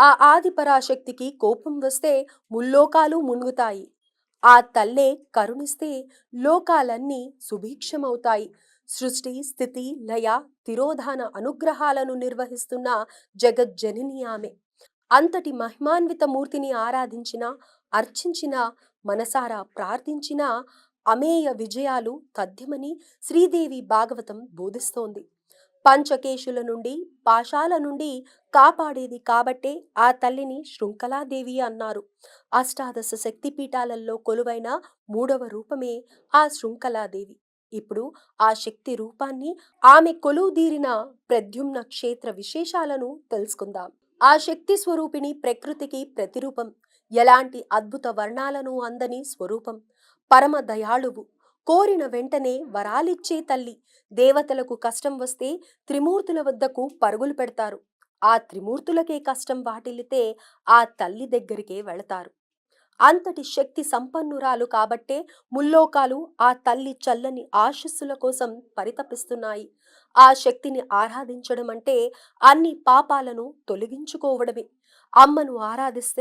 ఆ ఆదిపరాశక్తికి కోపం వస్తే ముల్లోకాలు మునుగుతాయి. ఆ తల్లే కరుణిస్తే లోకాలన్నీ సుభిక్షమవుతాయి. సృష్టి స్థితి లయ తిరోధాన అనుగ్రహాలను నిర్వహిస్తున్న జగజ్జనని ఆమె. అంతటి మహిమాన్విత మూర్తిని ఆరాధించిన, అర్చించిన, మనసారా ప్రార్థించిన అమేయ విజయాలు తథ్యమని శ్రీదేవి భాగవతం బోధిస్తోంది. పంచకేశుల నుండి పాశాల నుండి కాపాడేది కాబట్టే ఆ తల్లిని శృంఖలాదేవి అన్నారు. అష్టాదశ శక్తిపీఠాలలో కొలువైన మూడవ రూపమే ఆ శృంఖలాదేవి. ఇప్పుడు ఆ శక్తి రూపాన్ని, ఆమె కొలువుదీరిన ప్రద్యుమ్న క్షేత్ర విశేషాలను తెలుసుకుందాం. ఆ శక్తి స్వరూపిణి ప్రకృతికి ప్రతిరూపం. ఎలాంటి అద్భుత వర్ణాలను అందని స్వరూపం. పరమ దయాళువు. కోరిన వెంటనే వరాలిచ్చే తల్లి. దేవతలకు కష్టం వస్తే త్రిమూర్తుల వద్దకు పరుగులు పెడతారు. ఆ త్రిమూర్తులకే కష్టం వాటిల్లితే ఆ తల్లి దగ్గరికే వెళతారు. అంతటి శక్తి సంపన్నురాలు కాబట్టే ముల్లోకాలు ఆ తల్లి చల్లని ఆశస్సుల కోసం పరితపిస్తున్నాయి. ఆ శక్తిని ఆరాధించడం అంటే అన్ని పాపాలను తొలగించుకోవడమే. అమ్మను ఆరాధిస్తే